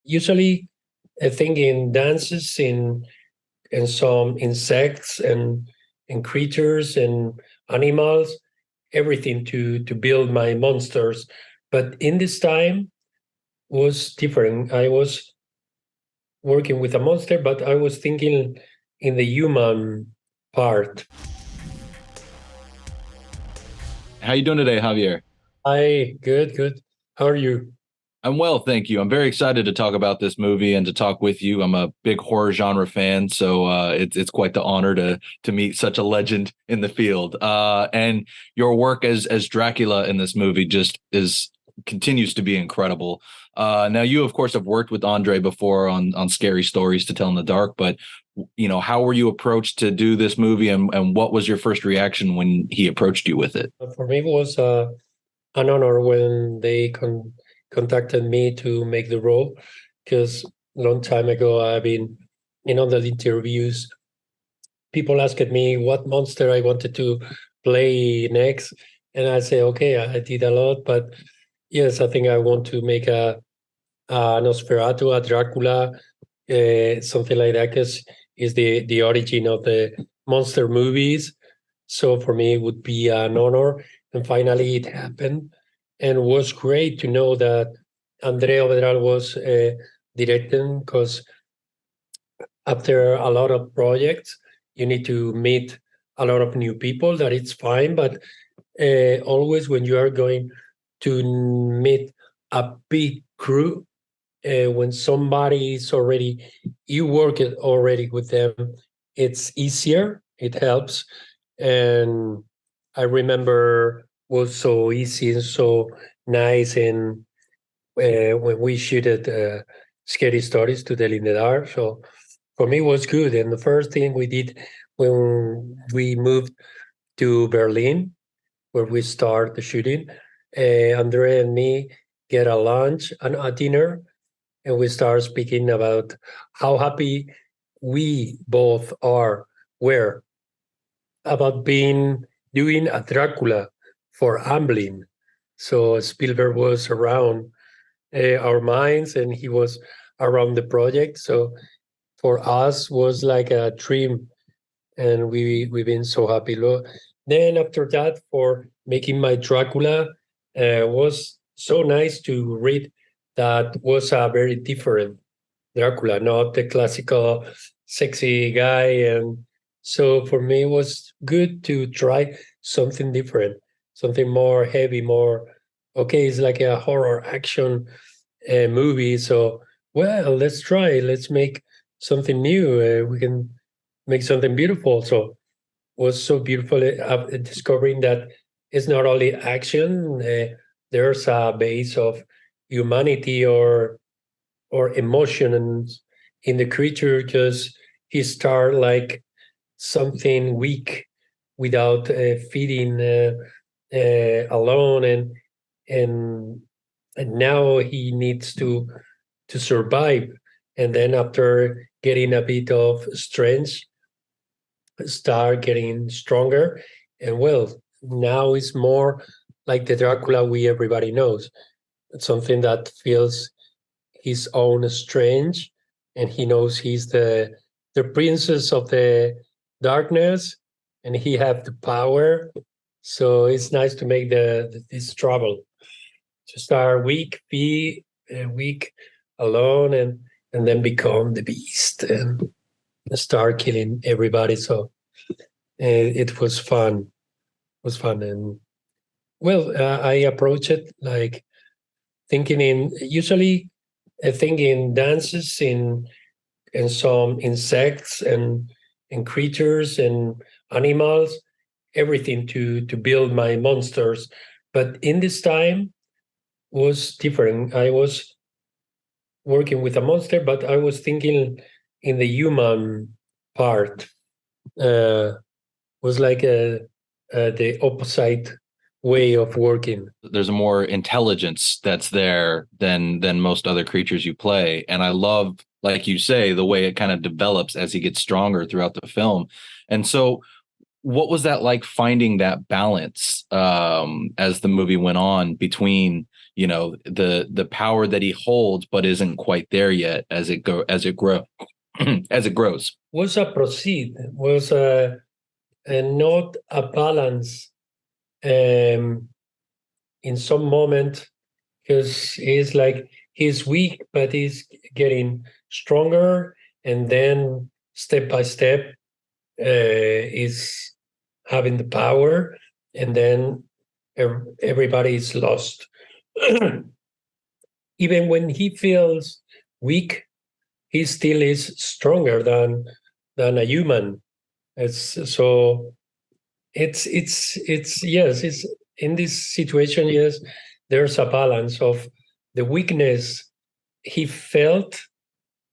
usually I think in dances, in some insects and creatures and animals, everything to build my monsters. But in this time was different. I was working with a monster, but I was thinking in the human part. How you doing today, Javier? Hi, good, good. How are you? I'm well, thank you. I'm very excited to talk about this movie and to talk with you. I'm a big horror genre fan, so it's quite the honor to meet such a legend in the field. And your work as Dracula in this movie just is continues to be incredible. Now, you of course have worked with Andre before on Scary Stories to Tell in the Dark, but how were you approached to do this movie, and what was your first reaction when he approached you with it? For me, it was an honor when they contacted me to make the role, because a long time ago I've been in other interviews. People asked me what monster I wanted to play next, and I say, okay, I did a lot, but yes, I think I want to make a Nosferatu, a Dracula, something like that, because is the origin of the monster movies. So for me, it would be an honor. And finally, it happened, and it was great to know that Andrea Vedral was directing, because after a lot of projects, you need to meet a lot of new people. That it's fine, but always when you are going to meet a big crew, when somebody is already you work it already with them, it's easier, it helps. And I remember was so easy and so nice. And when we shooted Scary Stories to Tell in the Dark, so for me it was good. And the first thing we did when we moved to Berlin, where we start the shooting, Andrea and me get a lunch and a dinner, and we start speaking about how happy we both were about being doing a Dracula for Amblin. So Spielberg was around our minds, and he was around the project. So for us was like a dream, and we've been so happy. Then after that, for making my Dracula, was so nice to read that was a very different Dracula, not the classical sexy guy. And so for me, it was good to try something different, something more heavy, more okay. It's like a horror action movie. So, well, let's try. Let's make something new. We can make something beautiful. So, was so beautiful discovering that it's not only action. There's a base of humanity or emotion and in the creature, because he start like something weak without feeding alone, and and now he needs to survive. And then after getting a bit of strength, start getting stronger. And well, now it's more like the Dracula we everybody knows. It's something that feels his own strange, and he knows he's the princess of the darkness, and he have the power. So it's nice to make this trouble to start weak, be weak alone, and then become the beast and start killing everybody. So it was fun. It was fun. And well, I approach it like thinking in usually I think in dances, in some insects and creatures and animals, everything to build my monsters. But in this time was different. I was working with a monster, but I was thinking in the human part. Uh, was like the opposite way of working. There's a more intelligence that's there than most other creatures you play, and I love, like you say, the way it kind of develops as he gets stronger throughout the film. And so what was that like, finding that balance as the movie went on between, you know, the power that he holds but isn't quite there yet as it grow as it grows. Was a proceed, was a not a balance um, in some moment, because he's like he's weak, but he's getting stronger, and then step by step, is having the power, and then everybody is lost. Even when he feels weak, he still is stronger than a human. It's so it's yes, it's in this situation, yes, there's a balance of the weakness he felt,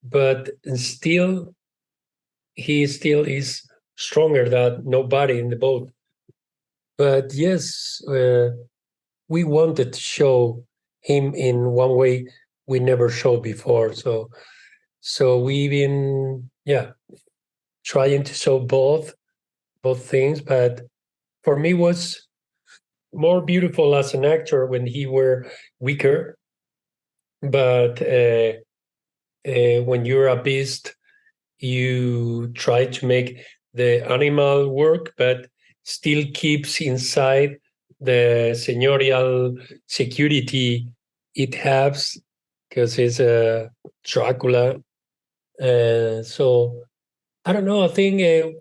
but still he still is stronger than nobody in the boat. But yes, we wanted to show him in one way we never showed before. So we've been, yeah, trying to show both things. But for me, was more beautiful as an actor when he were weaker. But when you're a beast, you try to make the animal work, but still keeps inside the seigneurial security it has, because it's a Dracula. So I don't know. I think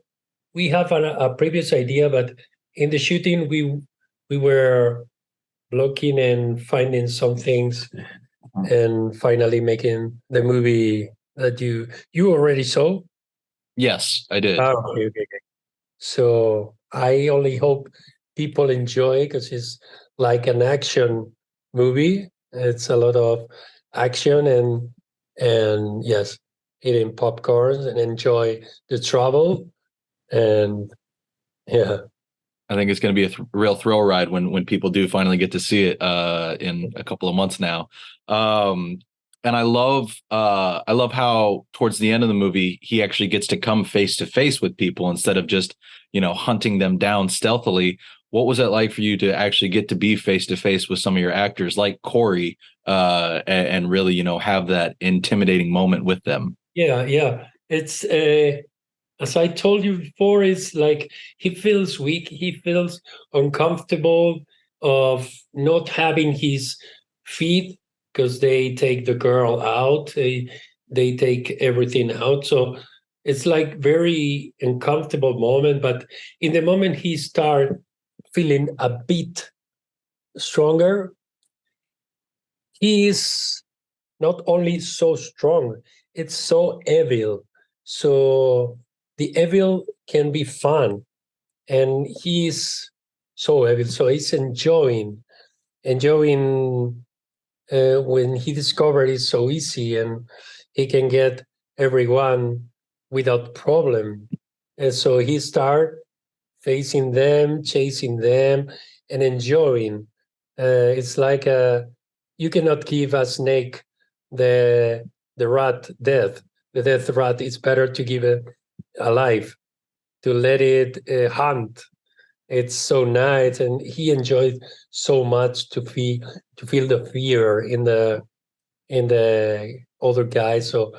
we have a previous idea, but in the shooting we were looking and finding some things, and finally making the movie that you already saw. Yes, I did. Ah, okay. So I only hope people enjoy, because it's like an action movie. It's a lot of action, and yes, eating popcorns and enjoy the travel, and yeah. I think it's going to be a real thrill ride when people do finally get to see it in a couple of months now. Um, and I love how towards the end of the movie he actually gets to come face to face with people instead of just, you know, hunting them down stealthily. What was it like for you to actually get to be face to face with some of your actors like Corey and really, you know, have that intimidating moment with them? Yeah. It's as I told you before, it's like he feels weak, he feels uncomfortable of not having his feet, because they take the girl out, they take everything out. So it's like very uncomfortable moment. But in the moment he start feeling a bit stronger, he is not only so strong, it's so evil. So the evil can be fun, and he's so evil. So he's enjoying when he discovered it's so easy, and he can get everyone without problem. And so he start facing them, chasing them, and enjoying. It's like you cannot give a snake the rat death. The death rat. It's better to give it alive, to let it hunt. It's so nice, and he enjoyed so much to feel the fear in the other guy. So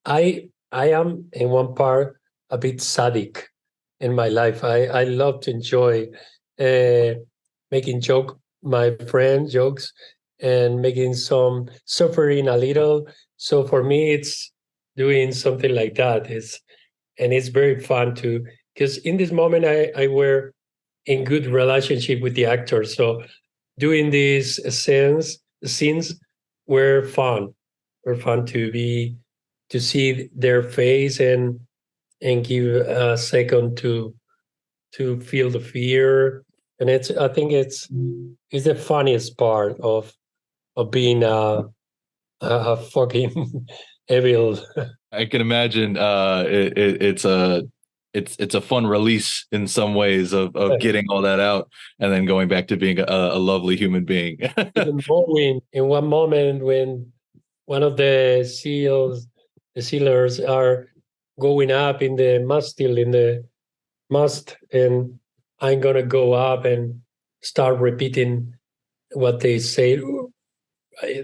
I am in one part a bit sadic in my life. I love to enjoy uh, making my friend jokes, and making some suffering a little. So for me, it's doing something like that. It's very fun to, because in this moment I were in good relationship with the actor. So doing these scenes were fun. Were fun to see their face, and give a second to feel the fear. And I think it's the funniest part of being a fucking evil. I can imagine it's a fun release in some ways of getting all that out and then going back to being a lovely human being. Even more in one moment when one of the sealers are going up in the mastile, must, and I'm gonna go up and start repeating what they say.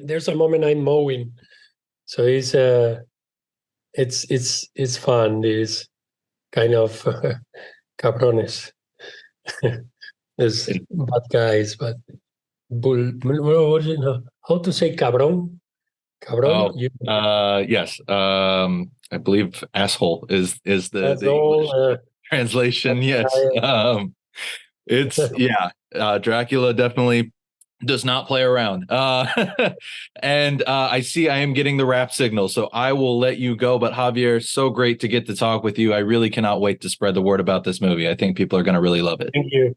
There's a moment I'm mowing, so it's fun. It's kind of cabrones. There's bad guys, but how to say cabron? Cabron? Yes. I believe asshole is That's the English all. translation. Yes. It's yeah. Dracula definitely does not play around. And I see I am getting the rap signal, so I will let you go. But Javier, so great to get to talk with you. I really cannot wait to spread the word about this movie. I think people are going to really love it. Thank you.